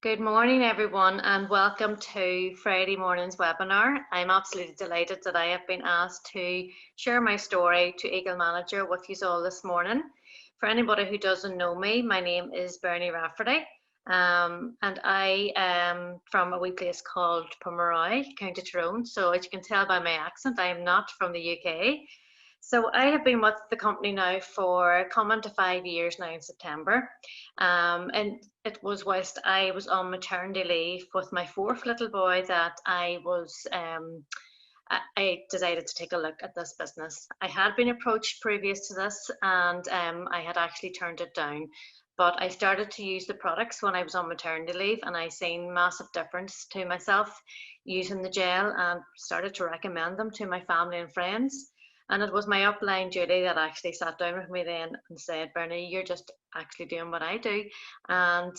Good morning, everyone, and welcome to Friday morning's webinar. I'm absolutely delighted that I have been asked to share my story to Eagle Manager with you all this morning. For anybody who doesn't know me, my name is Bernie Rafferty, and I am from a wee place called Pomeroy, County Tyrone. So as you can tell by my accent, I am not from the UK. So I have been with the company now for coming to 5 years now in September. And it was whilst I was on maternity leave with my fourth little boy that I decided to take a look at this business. I had been approached previous to this and I had actually turned it down. But I started to use the products when I was on maternity leave and I seen massive difference to myself using the gel and started to recommend them to my family and friends. And it was my upline Judy that actually sat down with me then and said, Bernie, you're just actually doing what I do. And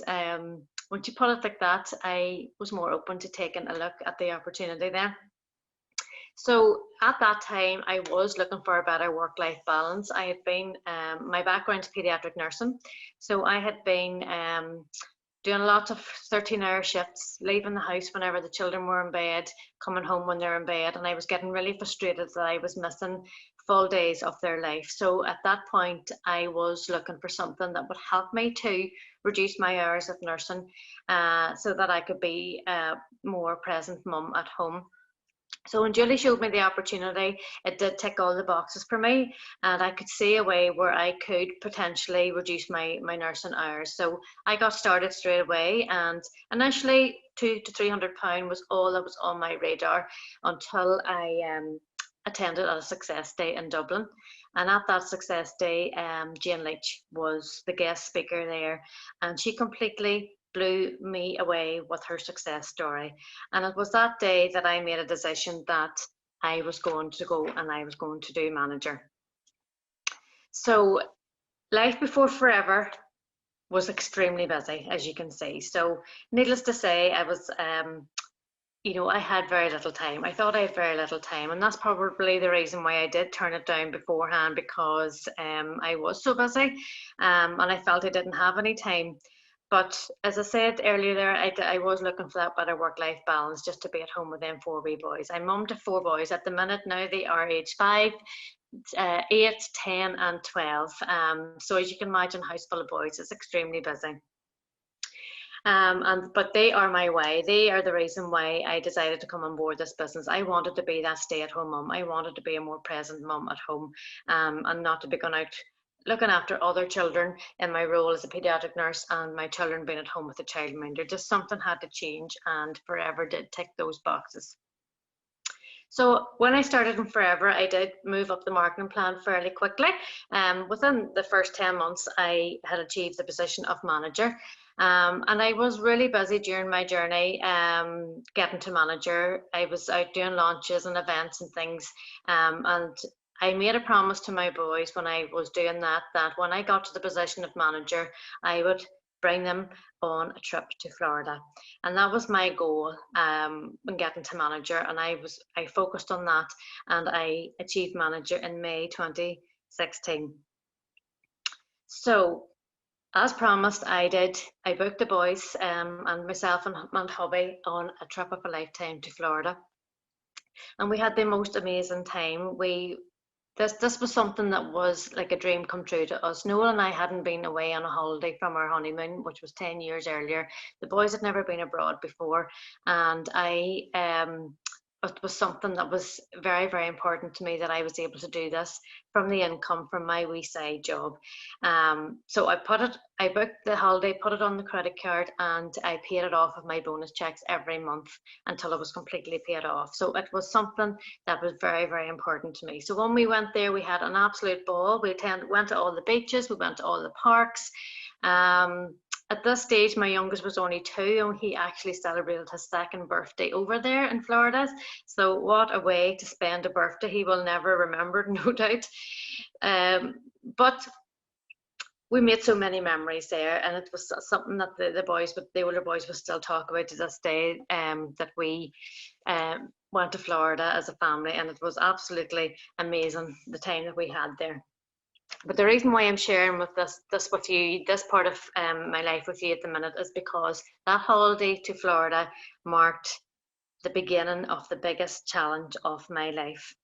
when you put it like that, I was more open to taking a look at the opportunity then. So at that time, I was looking for a better work-life balance. I had been, my background is paediatric nursing. So I had been doing lots of 13-hour shifts, leaving the house whenever the children were in bed, coming home when they're in bed, and I was getting really frustrated that I was missing full days of their life. So at that point, I was looking for something that would help me to reduce my hours of nursing so that I could be a more present mum at home. So when Julie showed me the opportunity, it did tick all the boxes for me, and I could see a way where I could potentially reduce my nursing hours. So I got started straight away, and initially £200 to £300 was all that was on my radar until I attended a success day in Dublin. And at that success day, Jane Leach was the guest speaker there, and she completely blew me away with her success story. And it was that day that I made a decision that I was going to go and I was going to do manager. So life before forever was extremely busy, as you can see. So needless to say, I was I had very little time. I thought I had very little time, and that's probably the reason why I did turn it down beforehand, because I was so busy and I felt I didn't have any time. But as I said earlier there, I was looking for that better work-life balance, just to be at home with them four wee boys. I'm mum to four boys at the minute now. They are age 5, 8, 10 and 12. So as you can imagine, house full of boys is extremely busy. But they are my way. They are the reason why I decided to come on board this business. I wanted to be that stay-at-home mum. I wanted to be a more present mum at home, and not to be going out looking after other children in my role as a paediatric nurse and my children being at home with a childminder. Just something had to change, and Forever did tick those boxes. So when I started in Forever, I did move up the marketing plan fairly quickly. Within the first 10 months, I had achieved the position of manager. And I was really busy during my journey getting to manager. I was out doing launches and events and things. And I made a promise to my boys when I was doing that when I got to the position of manager, I would bring them on a trip to Florida. And that was my goal when getting to manager. And I focused on that, and I achieved manager in May 2016. So as promised, I booked the boys and myself and hubby on a trip of a lifetime to Florida. And we had the most amazing time. This was something that was like a dream come true to us. Noel and I hadn't been away on a holiday from our honeymoon, which was 10 years earlier. The boys had never been abroad before, and it was something that was very, very important to me, that I was able to do this from the income from my wee side job. So I booked the holiday, put it on the credit card, and I paid it off of my bonus checks every month until it was completely paid off. So it was something that was very, very important to me. So when we went there, we had an absolute ball. We went to all the beaches, we went to all the parks. At this stage, my youngest was only 2, and he actually celebrated his 2nd birthday over there in Florida. So what a way to spend a birthday. He will never remember, no doubt. But we made so many memories there, and it was something that the older boys would still talk about to this day, that we went to Florida as a family, and it was absolutely amazing, the time that we had there. But the reason why I'm sharing with this with you, this part of my life with you at the minute, is because that holiday to Florida marked the beginning of the biggest challenge of my life.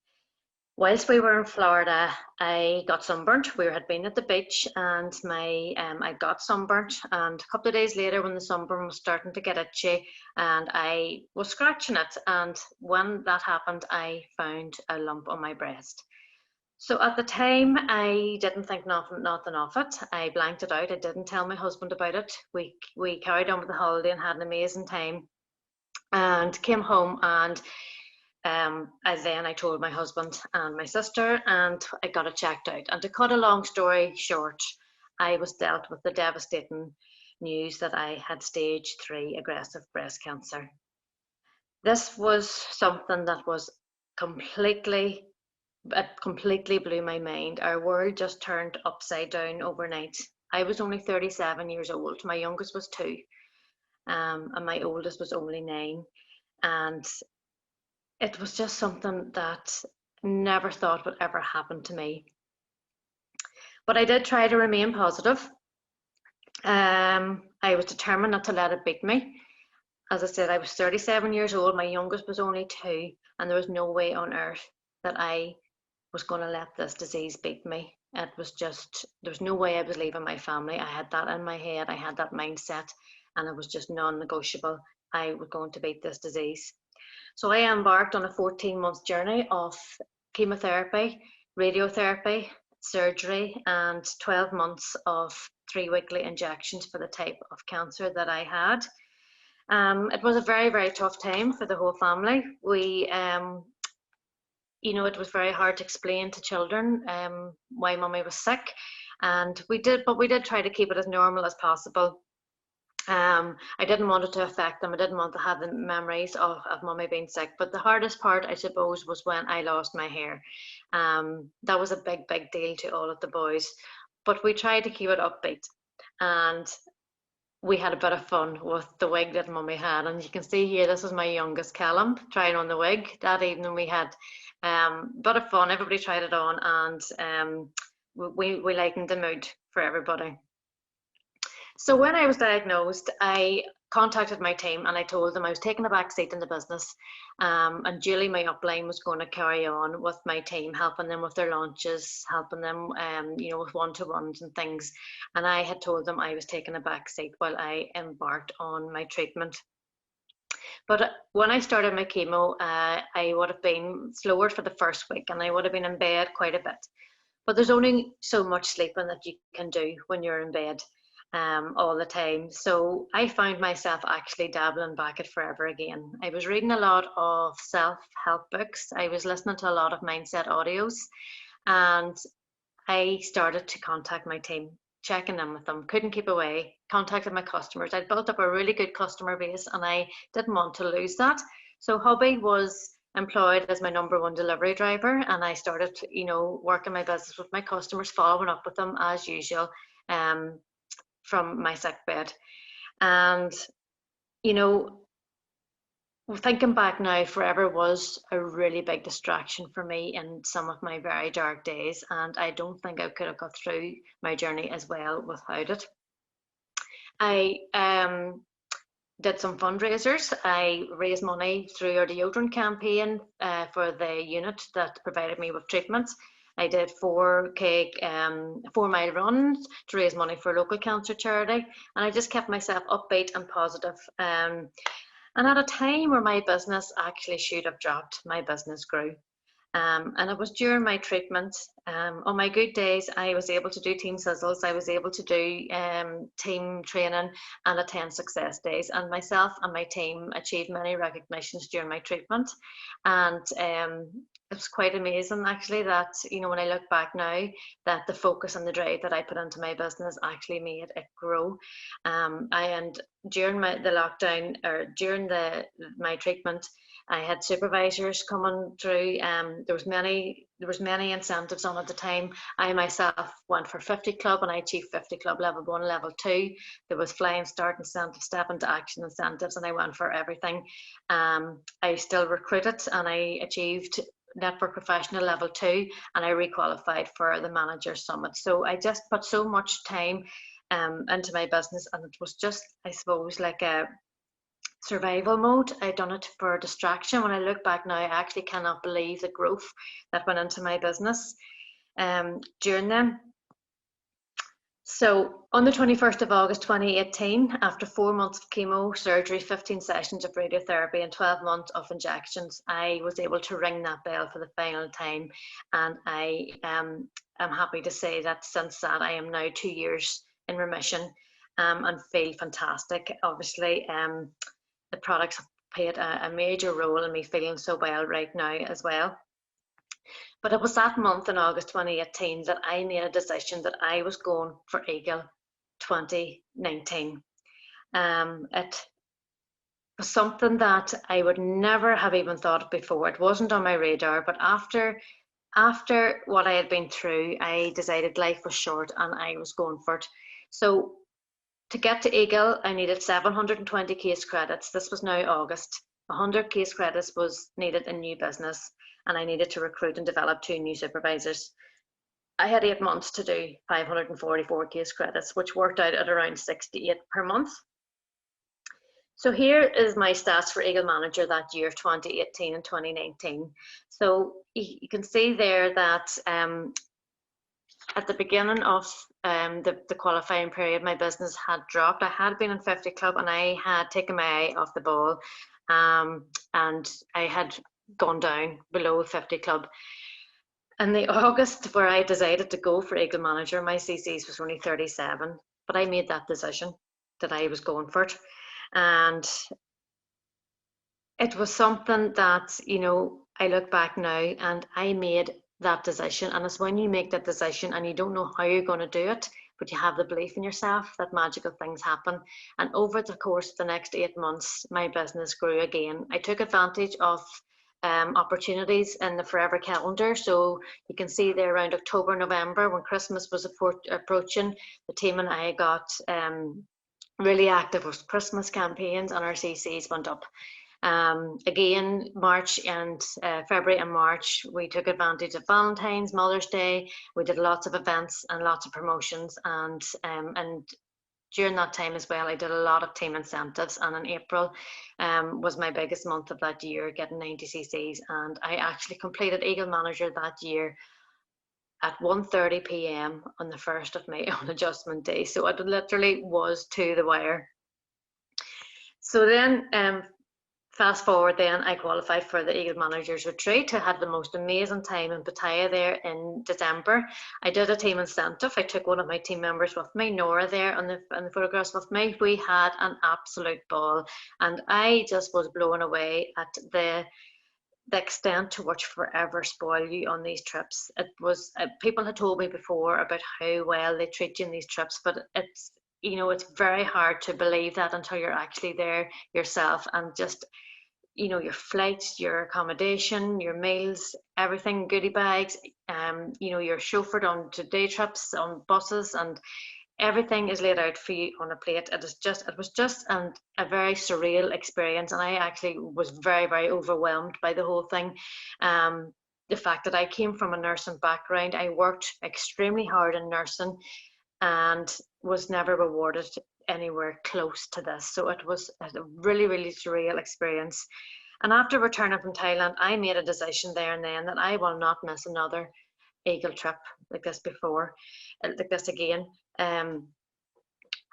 Whilst we were in Florida, I got sunburnt. We had been at the beach, and I got sunburnt. And a couple of days later, when the sunburn was starting to get itchy, and I was scratching it, and when that happened, I found a lump on my breast. So at the time, I didn't think nothing of it. I blanked it out. I didn't tell my husband about it. We carried on with the holiday and had an amazing time, and came home, and I told my husband and my sister, and I got it checked out. And to cut a long story short, I was dealt with the devastating news that I had stage 3 aggressive breast cancer. This was something that was completely, it completely blew my mind. Our world just turned upside down overnight. I was only 37 years old. My youngest was 2, and my oldest was only 9. And it was just something that never thought would ever happen to me. But I did try to remain positive. I was determined not to let it beat me. As I said, I was 37 years old, my youngest was only 2, and there was no way on earth that I was going to let this disease beat me. It was just, there was no way I was leaving my family. I had that in my head, I had that mindset, and it was just non-negotiable. I was going to beat this disease. So I embarked on a 14-month journey of chemotherapy, radiotherapy, surgery, and 12 months of 3 weekly injections for the type of cancer that I had. It was a very, very tough time for the whole family. It was very hard to explain to children why mummy was sick, and we did try to keep it as normal as possible. I didn't want it to affect them. I didn't want to have the memories of mummy being sick. But the hardest part, I suppose, was when I lost my hair. That was a big, big deal to all of the boys. But we tried to keep it upbeat. And we had a bit of fun with the wig that mummy had. And you can see here, this is my youngest, Callum, trying on the wig. That evening we had a bit of fun. Everybody tried it on, and we lightened the mood for everybody. So when I was diagnosed, I contacted my team and I told them I was taking a back seat in the business, and Julie, my upline, was going to carry on with my team, helping them with their launches, helping them, with one-to-ones and things. And I had told them I was taking a back seat while I embarked on my treatment. But when I started my chemo, I would have been slower for the first week, and I would have been in bed quite a bit. But there's only so much sleeping that you can do when you're in bed all the time. So I found myself actually dabbling back at forever again. I was reading a lot of self-help books. I was listening to a lot of mindset audios, and I started to contact my team, checking in with them, couldn't keep away, contacted my customers. I'd built up a really good customer base, and I didn't want to lose that. So hubby was employed as my #1 delivery driver, and I started, working my business with my customers, following up with them as usual, from my sick bed. And thinking back now, forever was a really big distraction for me in some of my very dark days, and I don't think I could have got through my journey as well without it. I did some fundraisers. I raised money through our deodorant campaign for the unit that provided me with treatments. I did 4-mile runs to raise money for a local cancer charity, and I just kept myself upbeat and positive. And at a time where my business actually should have dropped, my business grew. And it was during my treatment. On my good days, I was able to do team sizzles, I was able to do team training and attend success days. And myself and my team achieved many recognitions during my treatment. And it was quite amazing, actually, that, when I look back now, that the focus and the drive that I put into my business actually made it grow. And during the lockdown, or during my treatment, I had supervisors coming through. There was many incentives on at the time. I myself went for 50 Club, and I achieved 50 Club level 1, level 2. There was flying start incentive, step into action incentives, and I went for everything. I still recruited, and I achieved Network Professional Level 2, and I requalified for the Manager Summit. So I just put so much time into my business, and it was just, I suppose, like a survival mode. I'd done it for distraction. When I look back now, I actually cannot believe the growth that went into my business during them. So on the 21st of August 2018, after 4 months of chemo, surgery, 15 sessions of radiotherapy and 12 months of injections, I was able to ring that bell for the final time. And I am happy to say that since that, I am now 2 years in remission and feel fantastic. Obviously, the products have played a major role in me feeling so well right now as well. But it was that month in August 2018 that I made a decision that I was going for Eagle 2019. It was something that I would never have even thought of before. It wasn't on my radar, but after what I had been through, I decided life was short and I was going for it. So to get to Eagle, I needed 720 case credits. This was now August. 100 case credits was needed in new business, and I needed to recruit and develop 2 new supervisors. I had 8 months to do 544 case credits, which worked out at around 68 per month. So here is my stats for Eagle Manager that year, 2018 and 2019. So you can see there that at the beginning of the qualifying period, my business had dropped. I had been in 50 Club and I had taken my eye off the ball, and I had gone down below 50 Club. In the August where I decided to go for Eagle Manager, my CCs was only 37, but I made that decision that I was going for it. And it was something that, you know, I look back now and I made that decision. And it's when you make that decision and you don't know how you're going to do it, but you have the belief in yourself, that magical things happen. And over the course of the next 8 months, my business grew again. I took advantage of opportunities in the forever calendar. So you can see there around October, November, when Christmas was approaching, the team and I got really active with Christmas campaigns and our CCs went up. Again, March and February and March, we took advantage of Valentine's, Mother's Day. We did lots of events and lots of promotions, and during that time as well, I did a lot of team incentives. And in April was my biggest month of that year, getting 90 CCs, and I actually completed Eagle Manager that year at 1:30 p.m. on the 1st of May on Adjustment Day. So it literally was to the wire. So then fast forward then, I qualified for the Eagle Managers Retreat. I had the most amazing time in Pattaya there in December. I did a team incentive. I took one of my team members with me, Nora, there on the photographs with me. We had an absolute ball, and I just was blown away at the extent to which forever spoil you on these trips. It was people had told me before about how well they treat you in these trips, but it's, you know, it's very hard to believe that until you're actually there yourself. And just, you know, your flights, your accommodation, your meals, everything, goodie bags, you know, you're chauffeured on to day trips on buses, and everything is laid out for you on a plate. It was just a very surreal experience, and I actually was very, very overwhelmed by the whole thing. The fact that I came from a nursing background, I worked extremely hard in nursing and was never rewarded anywhere close to this. So it was a really, really surreal experience. And after returning from Thailand, I made a decision there and then that I will not miss another Eagle trip like this again.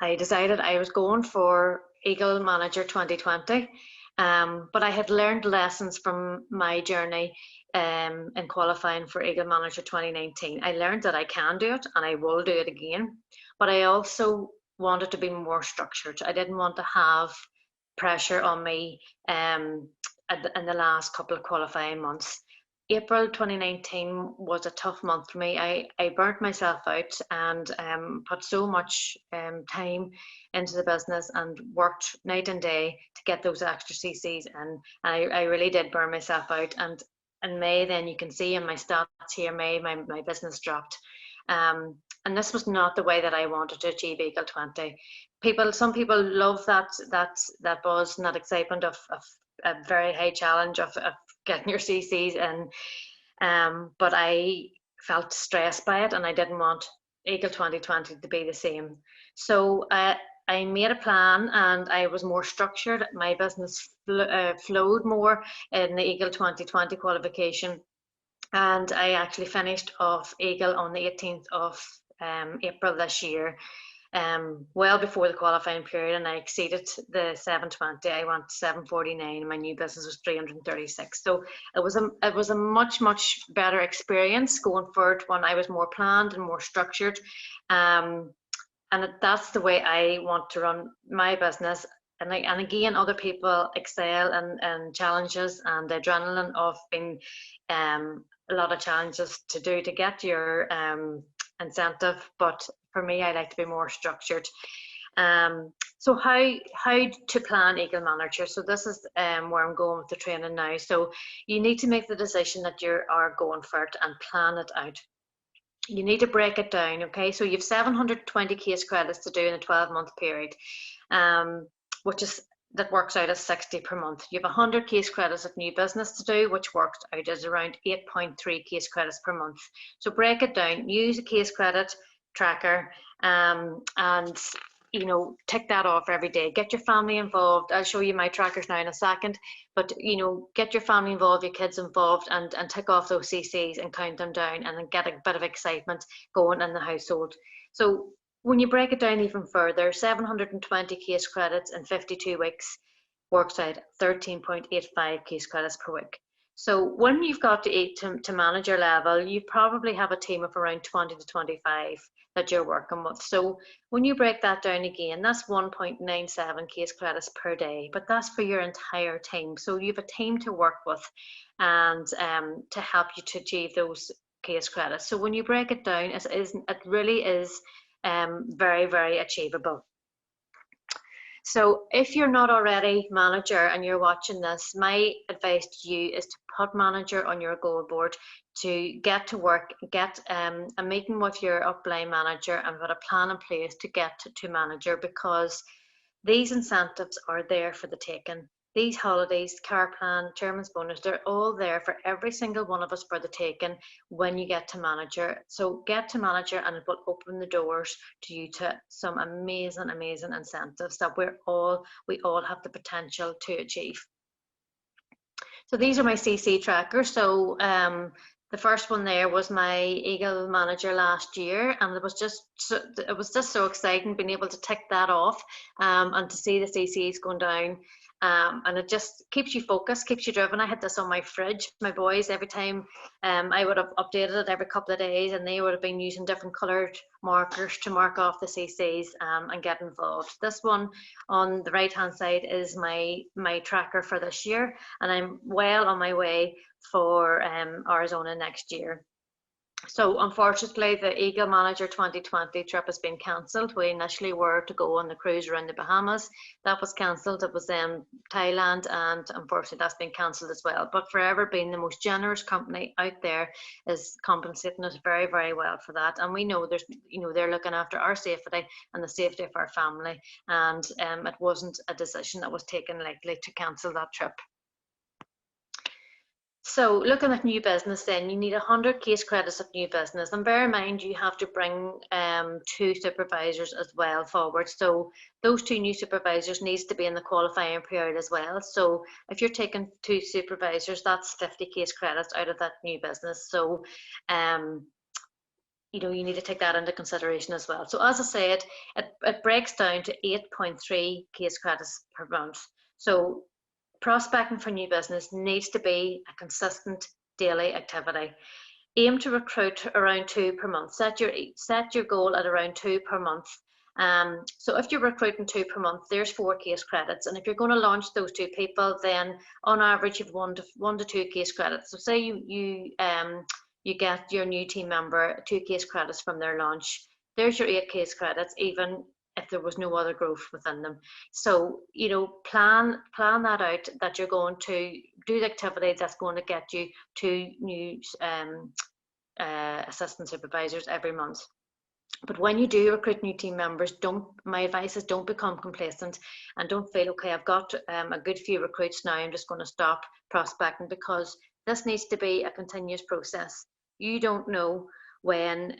I decided I was going for Eagle Manager 2020, but I had learned lessons from my journey in qualifying for Eagle Manager 2019. I learned that I can do it and I will do it again, but I also wanted to be more structured. I didn't want to have pressure on me in the last couple of qualifying months. April 2019 was a tough month for me. I burnt myself out and put so much time into the business and worked night and day to get those extra CCs in. And I really did burn myself out. And in May, then you can see in my stats here, May, my business dropped. And this was not the way that I wanted to achieve Eagle 20. Some people love that buzz and that excitement of a very high challenge of getting your CCs in. but I felt stressed by it, and I didn't want Eagle 2020 to be the same. So I made a plan, and I was more structured. My business flowed more in the Eagle 2020 qualification, and I actually finished off Eagle on the 18th of April this year, well before the qualifying period, and I exceeded the 720. I went 749, and my new business was 336. So it was a much better experience going forward when I was more planned and more structured. And that's the way I want to run my business. And again, other people excel in challenges and the adrenaline of being a lot of challenges to do to get your incentive. But for me, I like to be more structured. So how to plan Eagle Manager? So this is where I'm going with the training now. So you need to make the decision that you are going for it and plan it out. You need to break it down, okay? So you've 720 case credits to do in a 12-month period, that works out as 60 per month. You have 100 case credits of new business to do, which works out as around 8.3 case credits per month. So break it down, use a case credit tracker, and tick that off every day. Get your family involved. I'll show you my trackers now in a second, but get your family involved, your kids involved, and tick off those CCs and count them down, and then get a bit of excitement going in the household. So when you break it down even further, 720 case credits in 52 weeks works out 13.85 case credits per week. So when you've got to manager level, you probably have a team of around 20 to 25 that you're working with. So when you break that down again, that's 1.97 case credits per day, but that's for your entire team. So you have a team to work with and to help you to achieve those case credits. So when you break it down, it really is very, very achievable. So if you're not already manager and you're watching this, my advice to you is to put manager on your goal board, to get to work, get a meeting with your upline manager and put a plan in place to get to manager, because these incentives are there for the taking. These holidays, car plan, chairman's bonus, they're all there for every single one of us for the taking when you get to manager. So get to manager, and it will open the doors to you to some amazing incentives that we all have the potential to achieve. So these are my CC trackers. So the first one there was my Eagle Manager last year, and it was just so exciting being able to tick that off and to see the CCs going down. And it just keeps you focused, keeps you driven. I had this on my fridge. My boys, every time I would have updated it every couple of days, and they would have been using different coloured markers to mark off the CCs and get involved. This one on the right hand side is my tracker for this year, and I'm well on my way for Arizona next year. So unfortunately, the Eagle Manager 2020 trip has been cancelled. We initially were to go on the cruise around the Bahamas. That was cancelled. It was in Thailand, and unfortunately that's been cancelled as well. But Forever, being the most generous company out there, is compensating us very, very well for that. And we know they're looking after our safety and the safety of our family. And it wasn't a decision that was taken lightly to cancel that trip. So looking at new business, then you need 100 case credits of new business, and bear in mind you have to bring 2 supervisors as well forward. So those 2 new supervisors needs to be in the qualifying period as well. So if you're taking 2 supervisors, that's 50 case credits out of that new business. So you need to take that into consideration as well. So as I said, it breaks down to 8.3 case credits per month. So prospecting for new business needs to be a consistent daily activity. Aim to recruit around 2 per month. Set your goal at around 2 per month. So if you're recruiting 2 per month, there's 4 case credits. And if you're going to launch those 2 people, then on average you've 1 to 2 case credits. So say you get your new team member 2 case credits from their launch. There's your 8 case credits, even if there was no other growth within them. So plan that out, that you're going to do the activity that's going to get you 2 new assistant supervisors every month. But when you do recruit new team members, my advice is don't become complacent and don't feel, okay, I've got a good few recruits now, I'm just going to stop prospecting, because This needs to be a continuous process. You don't know when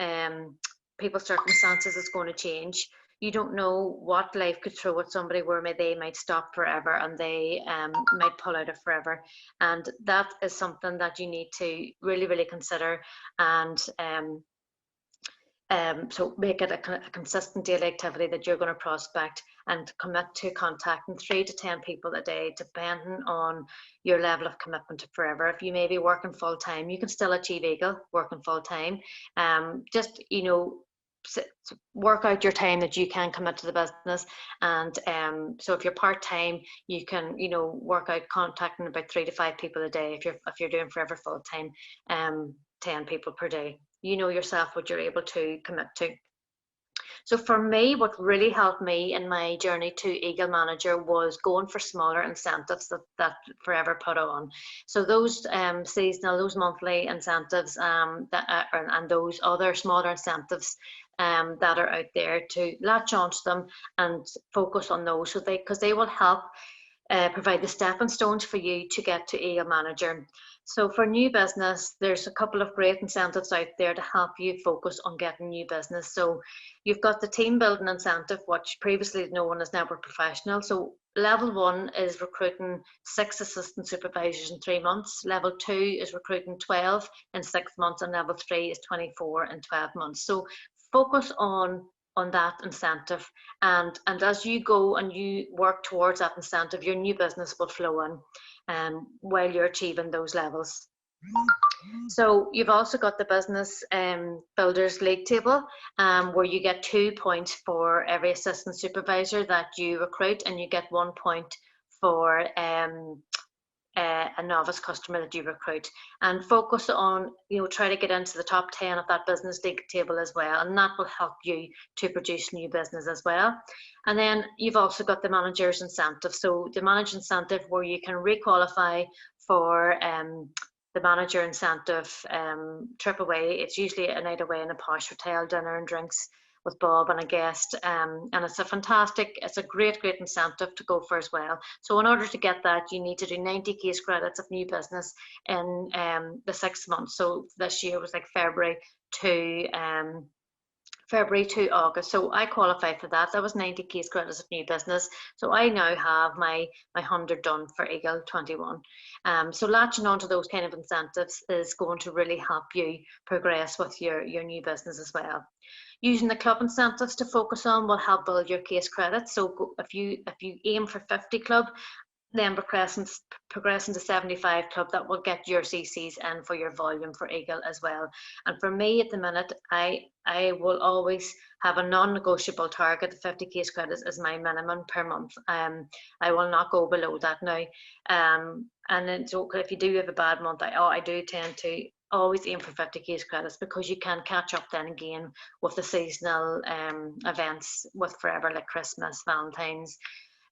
people's circumstances is going to change. You don't know what life could throw at somebody where they might stop forever and they might pull out of forever. And that is something that you need to really, really consider. And so make it a consistent daily activity that you're going to prospect and commit to contacting 3 to 10 people a day, depending on your level of commitment to forever. If you may be working full time, you can still achieve Eagle working full time. Just, you know, work out your time that you can commit to the business. And so if you're part-time, you can, you know, work out contacting about 3 to 5 people a day. If you're doing forever full-time, 10 people per day. You know yourself what you're able to commit to. So for me, what really helped me in my journey to Eagle Manager was going for smaller incentives that Forever put on. So those seasonal, those monthly incentives and those other smaller incentives that are out there, to latch onto them and focus on those, so because they will help provide the stepping stones for you to get to Eagle Manager. So for new business, there's a couple of great incentives out there to help you focus on getting new business. So you've got the team building incentive, which previously known as Network Professional. So level 1 is recruiting 6 assistant supervisors in 3 months. Level 2 is recruiting 12 in 6 months, and level 3 is 24 in 12 months. So focus on that incentive, and as you go and you work towards that incentive, your new business will flow in while you're achieving those levels. So you've also got the business builders league table, where you get 2 points for every assistant supervisor that you recruit, and you get 1 point for a novice customer that you recruit. And focus on, you know, try to get into the top 10 of that business league table as well, and that will help you to produce new business as well. And then you've also got the manager's incentive. So the manager incentive, where you can requalify for the manager incentive trip away. It's usually a night away in a posh hotel, dinner and drinks with Bob and a guest, and it's a great incentive to go for as well. So in order to get that, you need to do 90 case credits of new business in the 6 months. So this year was like February to August. So I qualified for that. That was 90 case credits of new business. So I now have my 100 done for Eagle 21. So latching onto those kind of incentives is going to really help you progress with your new business as well. Using the club incentives to focus on will help build your case credits. So if you aim for 50 club, then progressing to 75 club, that will get your CCs in for your volume for Eagle as well. And for me at the minute, I will always have a non-negotiable target. 50 case credits is my minimum per month. I will not go below that now. And then, so if you do have a bad month, I do tend to always aim for 50 case credits, because you can catch up then again with the seasonal events with Forever, like Christmas, Valentine's,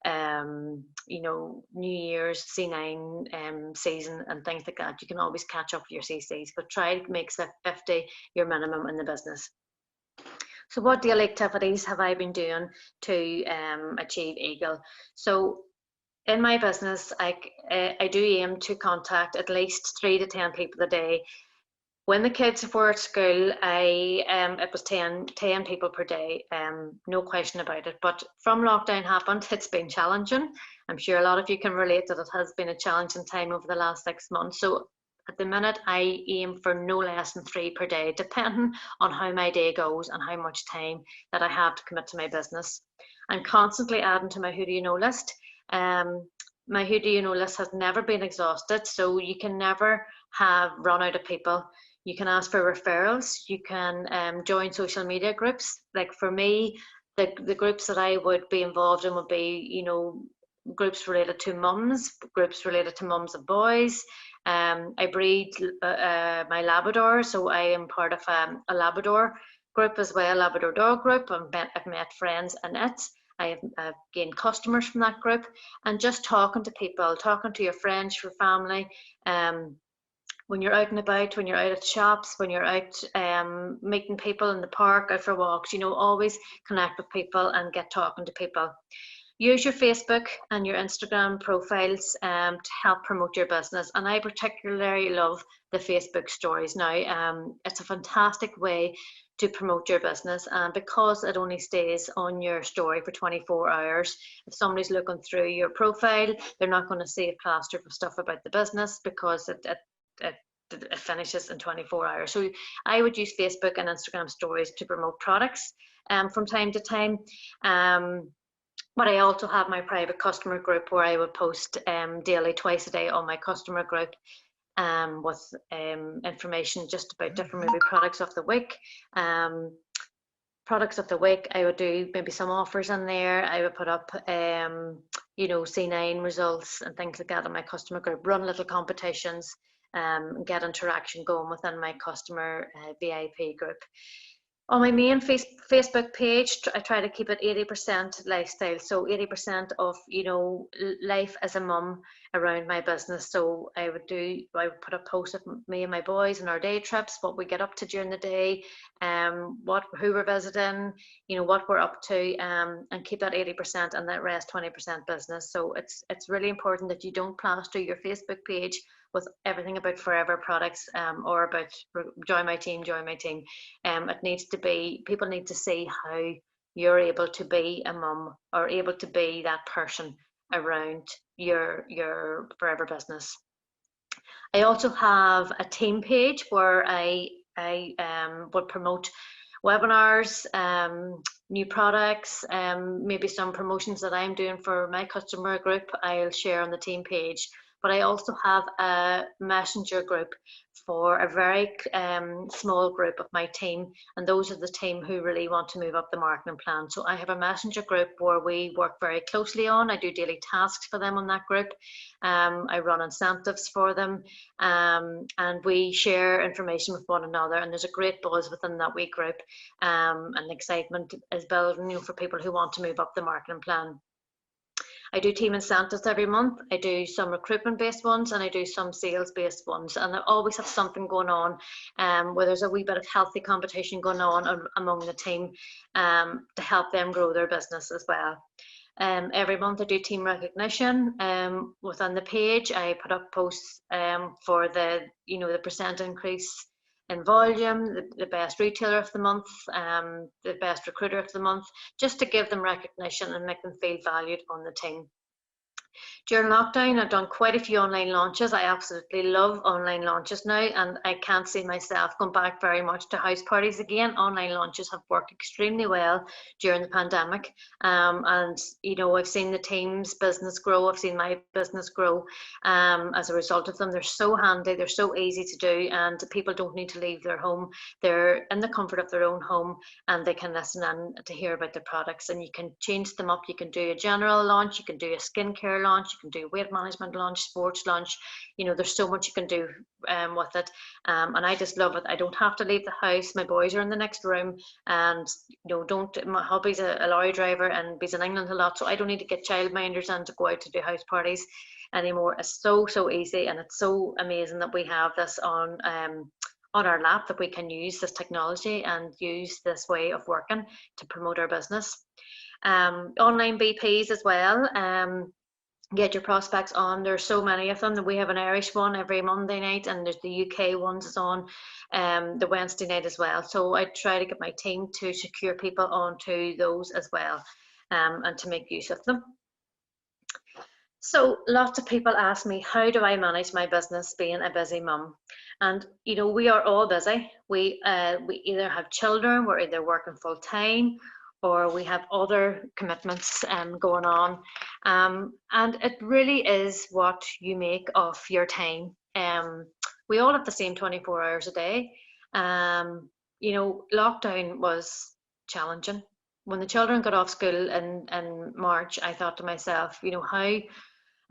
you know, New Year's, C9 season and things like that. You can always catch up with your CCs, but try to make 50 your minimum in the business. So what daily activities have I been doing to achieve Eagle? So in my business, I do aim to contact at least 3 to 10 people a day. When the kids were at school, it was 10 people per day, no question about it. But from lockdown happened, it's been challenging. I'm sure a lot of you can relate that it has been a challenging time over the last 6 months. So at the minute, I aim for no less than 3 per day, depending on how my day goes and how much time that I have to commit to my business. I'm constantly adding to my who do you know list. My who do you know list has never been exhausted, so you can never have run out of people. You can ask for referrals. You can join social media groups. Like for me, the groups that I would be involved in would be, you know, groups related to mums, groups related to mums of boys. I breed my Labrador, so I am part of a Labrador group as well, Labrador dog group. I've met friends in it. I've gained customers from that group, and just talking to people, talking to your friends, your family. When you're out and about, when you're out at shops, when you're out meeting people in the park, out for walks, you know, always connect with people and get talking to people. use your Facebook and your Instagram profiles to help promote your business. And I particularly love the Facebook stories now. It's a fantastic way to promote your business, and because it only stays on your story for 24 hours, if somebody's looking through your profile, they're not going to see a plaster of stuff about the business, because it finishes in 24 hours. So I would use Facebook and Instagram stories to promote products from time to time. But I also have my private customer group where I would post daily, twice a day on my customer group with information just about different maybe products of the week. Products of the week, I would do maybe some offers in there. I would put up, you know, C9 results and things like that in my customer group, run little competitions, get interaction going within my customer VIP group. On my main Facebook page, I try to keep it 80% lifestyle. So 80% of, you know, life as a mum around my business. So I would put a post of me and my boys and our day trips, what we get up to during the day, who we're visiting, you know, what we're up to, and keep that 80% and that rest 20% business. So it's really important that you don't plaster your Facebook page with everything about forever products or about join my team. It needs to be, people need to see how you're able to be a mum or able to be that person around your forever business. I also have a team page where I would promote webinars, new products, maybe some promotions that I'm doing for my customer group, I'll share on the team page. But I also have a messenger group for a very small group of my team, and those are the team who really want to move up the marketing plan. So I have a messenger group where we work very closely on. I do daily tasks for them on that group. I run incentives for them, and we share information with one another, and there's a great buzz within that wee group, and excitement is building, you know, for people who want to move up the marketing plan. I do team incentives every month. I do some recruitment-based ones, and I do some sales-based ones. And I always have something going on where there's a wee bit of healthy competition going on among the team to help them grow their business as well. Every month I do team recognition. Within the page, I put up posts for the, you know, the percent increase in volume, the best retailer of the month, the best recruiter of the month, just to give them recognition and make them feel valued on the team. During lockdown, I've done quite a few online launches. I absolutely love online launches now, and I can't see myself going back very much to house parties again. Online launches have worked extremely well during the pandemic, and you know, I've seen the team's business grow. I've seen my business grow as a result of them. They're so handy, they're so easy to do, and people don't need to leave their home. They're in the comfort of their own home, and they can listen in to hear about the products, and you can change them up. You can do a general launch, you can do a skincare launch, you can do weight management launch, sports launch. You know, there's so much you can do with it, and I just love it. I don't have to leave the house. My boys are in the next room, and you know, my hubby's a lorry driver and he's in England a lot, so I don't need to get childminders in to go out to do house parties anymore. It's so easy, and it's so amazing that we have this on our lap, that we can use this technology and use this way of working to promote our business. Online BPs as well. Get your prospects on. There's so many of them. We have an Irish one every Monday night, and there's the UK ones is on the Wednesday night as well. So I try to get my team to secure people onto those as well, and to make use of them. So lots of people ask me, how do I manage my business being a busy mum? And you know, we are all busy. We either have children, we're either working full time, or we have other commitments going on, and it really is what you make of your time. We all have the same 24 hours a day. You know, lockdown was challenging. When the children got off school in March, I thought to myself, you know, how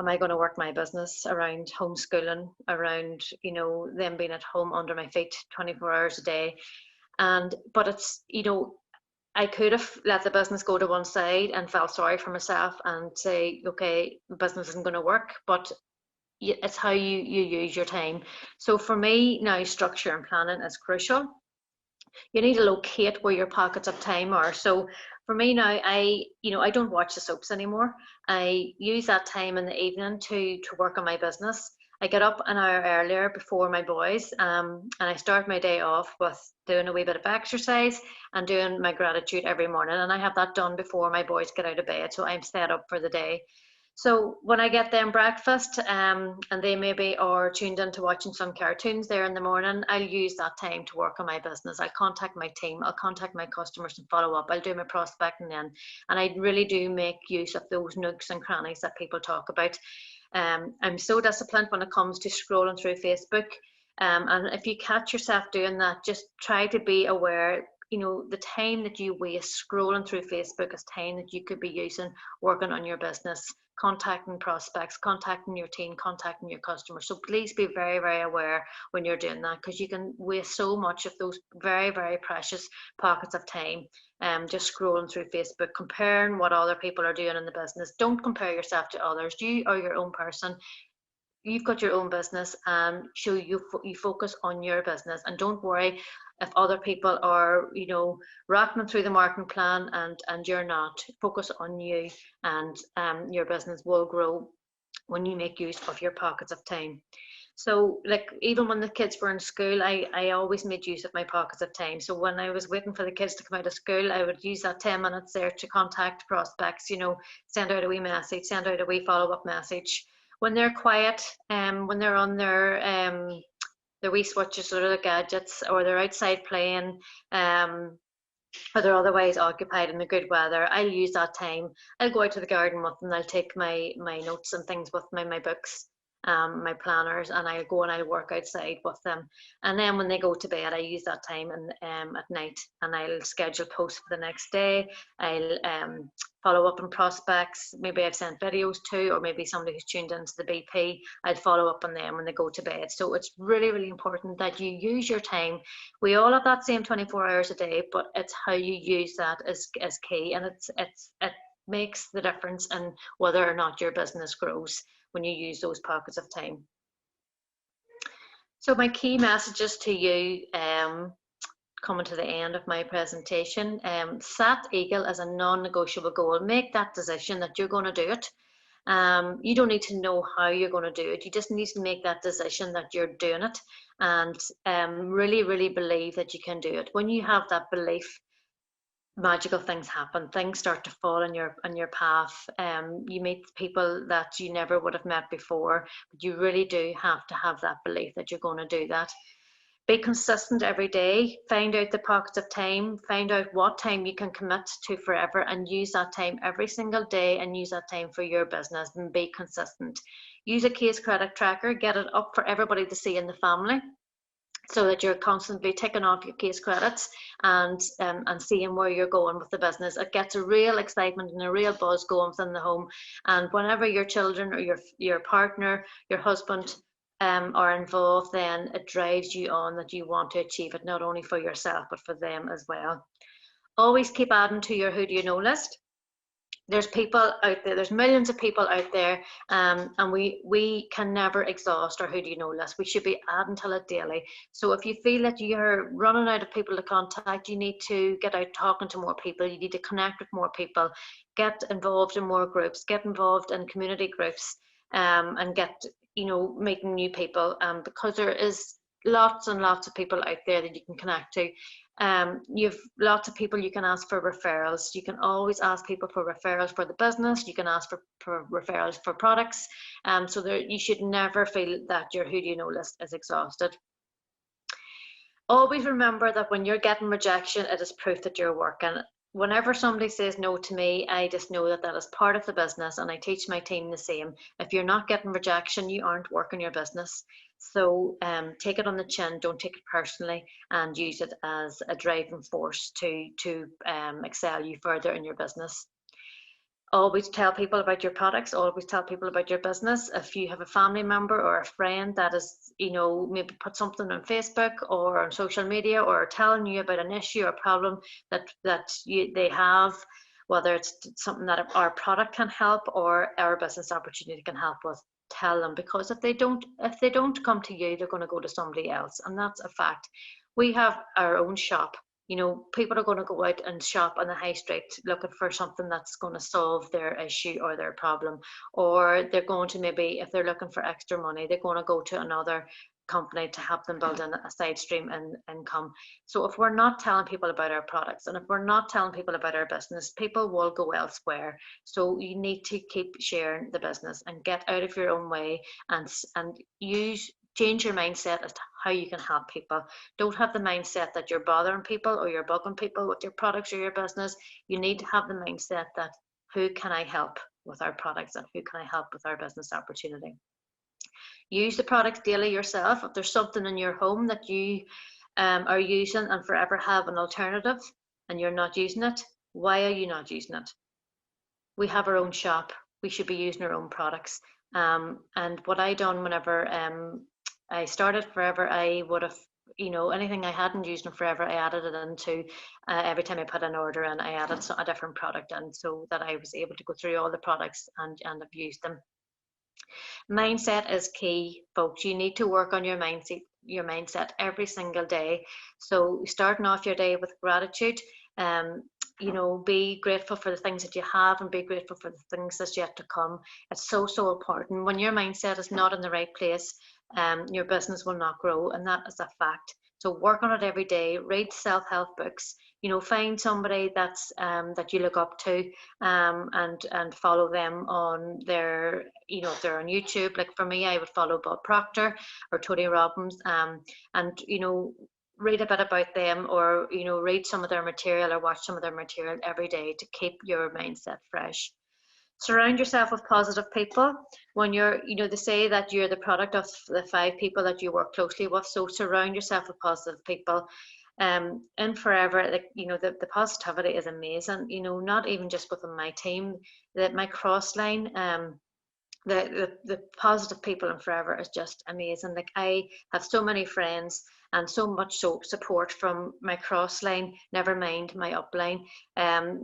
am I going to work my business around homeschooling, around, you know, them being at home under my feet 24 hours a day? But it's, you know, I could have let the business go to one side and felt sorry for myself and say, okay, business isn't going to work, but it's how you use your time. So for me now, structure and planning is crucial. You need to locate where your pockets of time are. So For me now, I don't watch the soaps anymore. I use that time in the evening to work on my business. I get up an hour earlier before my boys, and I start my day off with doing a wee bit of exercise and doing my gratitude every morning. And I have that done before my boys get out of bed, so I'm set up for the day. So when I get them breakfast, and they maybe are tuned into watching some cartoons there in the morning, I'll use that time to work on my business. I'll contact my team, I'll contact my customers and follow up. I'll do my prospecting then. And I really do make use of those nooks and crannies that people talk about. I'm so disciplined when it comes to scrolling through Facebook. And if you catch yourself doing that, just try to be aware. The time that you waste scrolling through Facebook is time that you could be using working on your business, contacting prospects, contacting your team, contacting your customers. So please be very, very aware when you're doing that, because you can waste so much of those very, very precious pockets of time just scrolling through Facebook, comparing what other people are doing in the business. Don't compare yourself to others. You are your own person. You've got your own business, and so you focus on your business, and don't worry if other people are rocking through the marketing plan and you're not. Focus on you, and your business will grow when you make use of your pockets of time. So like even when the kids were in school, I always made use of my pockets of time. So when I was waiting for the kids to come out of school, I would use that 10 minutes there to contact prospects, send out a wee message, send out a wee follow-up message. When they're quiet, when they're on their wee switches or their gadgets, or they're outside playing, or they're otherwise occupied in the good weather, I'll use that time. I'll go out to the garden with them. I'll take my notes and things with me, my books, my planners, and I'll go and I'll work outside with them. And then when they go to bed, I use that time at night, and I'll schedule posts for the next day. I'll follow up on prospects. Maybe I've sent videos to, or maybe somebody who's tuned into the BP. I'd follow up on them when they go to bed. So it's really, really important that you use your time. We all have that same 24 hours a day, but it's how you use that is key, and it makes the difference in whether or not your business grows when you use those pockets of time. So my key messages to you, coming to the end of my presentation, set Eagle as a non-negotiable goal. Make that decision that you're going to do it. You don't need to know how you're going to do it. You just need to make that decision that you're doing it, and really, really believe that you can do it. When you have that belief, magical things happen. Things start to fall in your path. You meet people that you never would have met before, but you really do have to have that belief that you're going to do that. Be consistent every day. Find out the pockets of time. Find out what time you can commit to forever, and use that time every single day, and use that time for your business, and be consistent. Use a case credit tracker. Get it up for everybody to see in the family, so that you're constantly ticking off your case credits and seeing where you're going with the business. It gets a real excitement and a real buzz going within the home. And whenever your children or your partner, your husband are involved, then it drives you on that you want to achieve it, not only for yourself, but for them as well. Always keep adding to your who do you know list. There's people out there, there's millions of people out there, and we can never exhaust our who do you know list. We should be adding to it daily. So if you feel that you're running out of people to contact, you need to get out talking to more people. You need to connect with more people, get involved in more groups, get involved in community groups, and get meeting new people, because there is lots and lots of people out there that you can connect to. You've lots of people you can ask for referrals. You can always ask people for referrals for the business. You can ask for referrals for products. So you should never feel that your who do you know list is exhausted. Always remember that when you're getting rejection, it is proof that you're working. Whenever somebody says no to me, I just know that is part of the business, and I teach my team the same. If you're not getting rejection, you aren't working your business. So take it on the chin, don't take it personally, and use it as a driving force to excel you further in your business. Always tell people about your products, always tell people about your business. If you have a family member or a friend that is, maybe put something on Facebook or on social media, or telling you about an issue or problem that they have, whether it's something that our product can help or our business opportunity can help with, tell them, because if they don't come to you, they're going to go to somebody else, and that's a fact. We have our own shop. You know, people are going to go out and shop on the high street looking for something that's going to solve their issue or their problem. Or they're going to, maybe if they're looking for extra money, they're going to go to another company to help them build a side stream and income. So if we're not telling people about our products, and if we're not telling people about our business, people will go elsewhere. So you need to keep sharing the business and get out of your own way, and change your mindset as to how you can help people. Don't have the mindset that you're bothering people or you're bugging people with your products or your business. You need to have the mindset that, who can I help with our products, and who can I help with our business opportunity? Use the products daily yourself. If there's something in your home that you are using and forever have an alternative and you're not using it, why are you not using it? We have our own shop. We should be using our own products. And what I done whenever I started Forever, I would have, you know, anything I hadn't used in forever, I added it into every time I put an order in, I added a different product, and so that I was able to go through all the products and have used them. Mindset is key, folks. You need to work on your mindset every single day. So starting off your day with gratitude, you know, be grateful for the things that you have and be grateful for the things that's yet to come. It's so, so important. When your mindset is not in the right place, your business will not grow, and that is a fact. So work on it every day. Read self-help books. You know, find somebody that's that you look up to, and follow them on their, you know, if they're on YouTube. Like for me, I would follow Bob Proctor or Tony Robbins, and you know, read a bit about them, or you know, read some of their material or watch some of their material every day to keep your mindset fresh. Surround yourself with positive people. When you're, you know, they say that you're the product of the 5 people that you work closely with. So surround yourself with positive people. In Forever, like, you know, the positivity is amazing. You know, not even just within my team, that my cross line, the positive people in Forever is just amazing. Like, I have so many friends and so much support from my cross line, never mind my upline.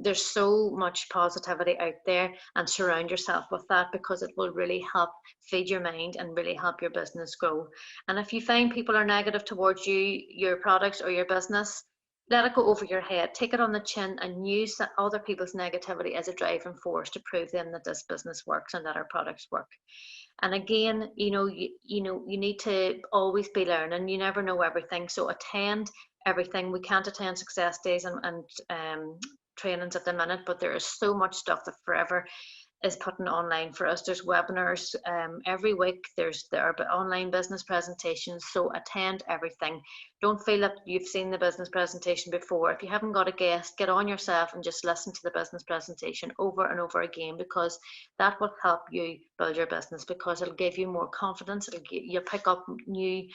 There's so much positivity out there, and surround yourself with that, because it will really help feed your mind and really help your business grow. And if you find people are negative towards you, your products or your business, let it go over your head, take it on the chin, and use other people's negativity as a driving force to prove them that this business works and that our products work. And again, you know, you need to always be learning. You never know everything, so attend everything. We can't attend success days and trainings at the minute, but there is so much stuff that Forever is putting online for us. There's webinars every week. There are online business presentations. So attend everything. Don't feel that you've seen the business presentation before. If you haven't got a guest, get on yourself and just listen to the business presentation over and over again, because that will help you build your business, because it'll give you more confidence. You'll pick up new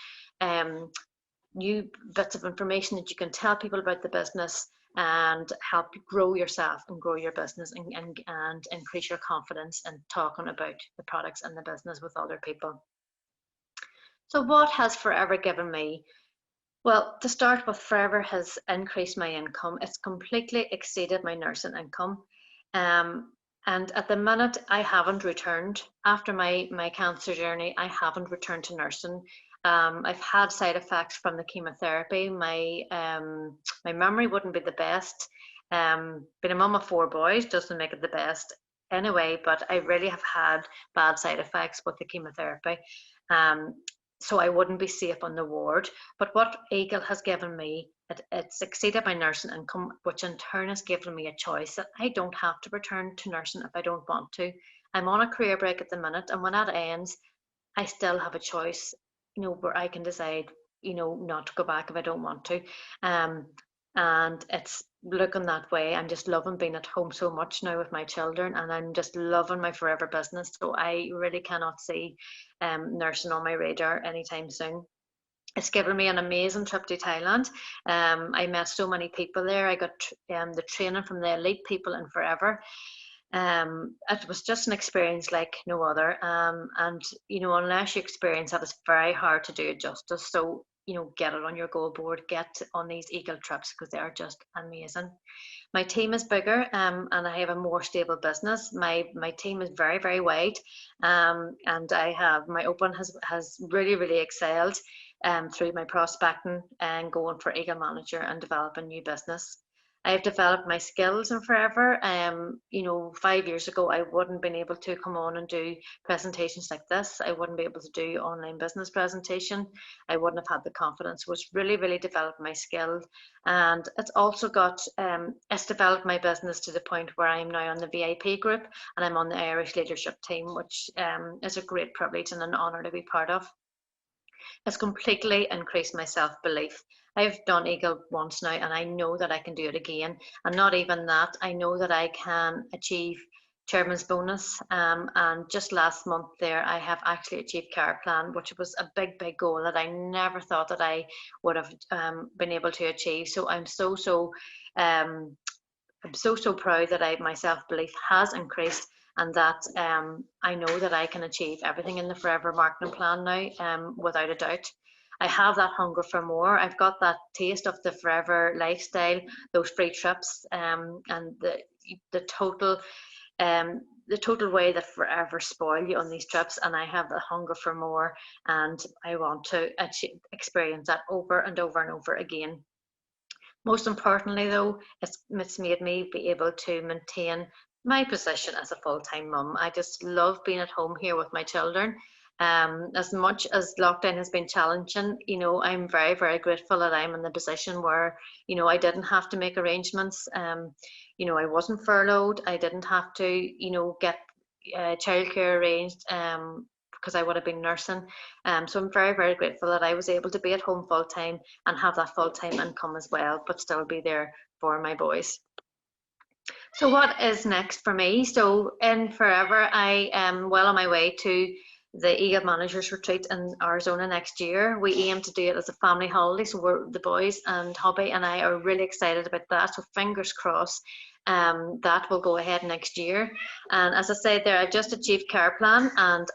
bits of information that you can tell people about the business, and help grow yourself and grow your business, and increase your confidence in talking about the products and the business with other people. So what has Forever given me? Well, to start with, Forever has increased my income. It's completely exceeded my nursing income. And at the minute, I haven't returned. After my cancer journey, I haven't returned to nursing. I've had side effects from the chemotherapy. My memory wouldn't be the best. Being a mum of 4 boys doesn't make it the best anyway, but I really have had bad side effects with the chemotherapy. So I wouldn't be safe on the ward. But what Eagle has given me, it's exceeded my nursing income, which in turn has given me a choice that I don't have to return to nursing if I don't want to. I'm on a career break at the minute, and when that ends, I still have a choice, you know, where I can decide, you know, not to go back if I don't want to. And it's looking that way. I'm just loving being at home so much now with my children, and I'm just loving my Forever business. So I really cannot see nursing on my radar anytime soon. It's given me an amazing trip to Thailand. I met so many people there. I got the training from the elite people in Forever. It was just an experience like no other. And you know, unless you experience that, it's very hard to do it justice. So, you know, get it on your goal board, get on these Eagle trips, because they are just amazing. My team is bigger, and I have a more stable business. My team is very, very wide, and I have my open has really, really excelled. through my prospecting and going for Eagle Manager and developing new business. I've developed my skills in forever. You know, 5 years ago, I wouldn't have been able to come on and do presentations like this. I wouldn't be able to do online business presentation. I wouldn't have had the confidence. So it's really, really developed my skills. And it's also got, it's developed my business to the point where I'm now on the VIP group and I'm on the Irish leadership team, which is a great privilege and an honour to be part of. It's completely increased my self-belief. I've done Eagle once now and I know that I can do it again. And not even that, I know that I can achieve chairman's bonus. And just last month there, I have actually achieved care plan, which was a big, big goal that I never thought that I would have been able to achieve. So I'm so proud that my self-belief has increased, and that I know that I can achieve everything in the Forever marketing plan now, without a doubt. I have that hunger for more. I've got that taste of the Forever lifestyle, those free trips, and the total way that Forever spoil you on these trips, and I have the hunger for more, and I want to experience that over and over and over again. Most importantly, though, it's made me be able to maintain my position as a full-time mum. I just love being at home here with my children. As much as lockdown has been challenging, you know, I'm very, very grateful that I'm in the position where, you know, I didn't have to make arrangements. You know, I wasn't furloughed. I didn't have to, you know, get childcare arranged. Because I would have been nursing. So I'm very, very grateful that I was able to be at home full time and have that full time income as well, but still be there for my boys. So what is next for me? So in Forever, I am well on my way to the Eagle Managers Retreat in Arizona next year. We aim to do it as a family holiday, so the boys and hubby and I are really excited about that. So fingers crossed that will go ahead next year. And as I said there, I just achieved care plan, and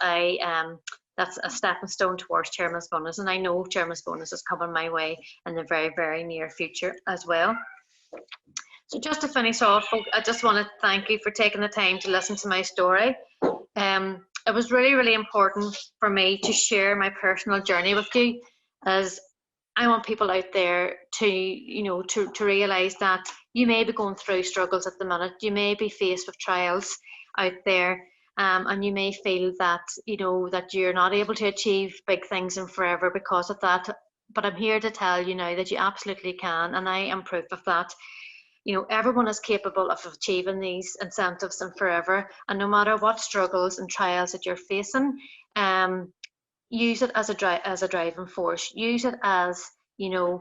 that's a stepping stone towards chairman's bonus, and I know chairman's bonus is coming my way in the very, very near future as well. So just to finish off, I just want to thank you for taking the time to listen to my story. It was really, really important for me to share my personal journey with you, as I want people out there to, you know, to realize that you may be going through struggles at the minute. You may be faced with trials out there, and you may feel that, you know, that you're not able to achieve big things in Forever because of that. But I'm here to tell you now that you absolutely can, and I am proof of that. You know, everyone is capable of achieving these incentives in Forever, and no matter what struggles and trials that you're facing, use it as a driving force. Use it as, you know,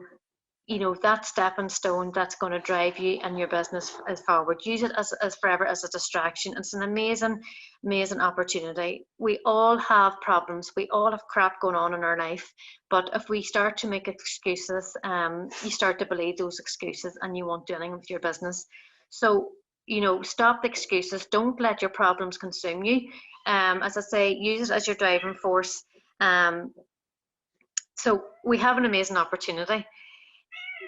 that stepping stone that's going to drive you and your business forward. Use it as Forever as a distraction. It's an amazing, amazing opportunity. We all have problems. We all have crap going on in our life. But if we start to make excuses, you start to believe those excuses and you won't do anything with your business. So, you know, stop the excuses. Don't let your problems consume you. As I say, use it as your driving force. So we have an amazing opportunity.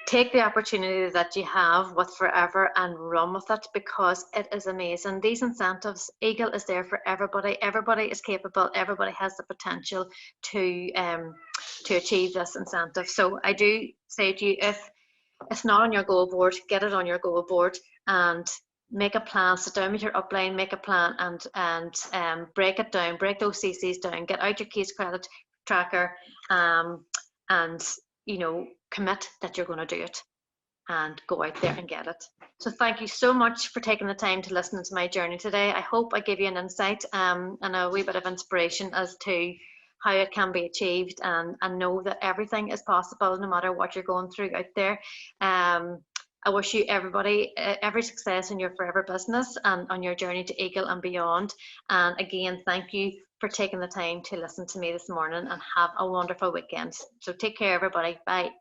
Take the opportunity that you have with Forever and run with it, because it is amazing. These incentives, Eagle is there for everybody. Everybody is capable. Everybody has the potential to achieve this incentive. So I do say to you, if it's not on your goal board, get it on your goal board and make a plan. Sit down with your upline, make a plan, and break it down. Break those CCs down. Get out your case credit tracker, and, you know, commit that you're going to do it and go out there and get it. So thank you so much for taking the time to listen to my journey today. I hope I give you an insight and a wee bit of inspiration as to how it can be achieved, and know that everything is possible no matter what you're going through out there. I wish you everybody every success in your Forever business and on your journey to Eagle and beyond. And again, thank you for taking the time to listen to me this morning, and have a wonderful weekend. So take care, everybody. Bye.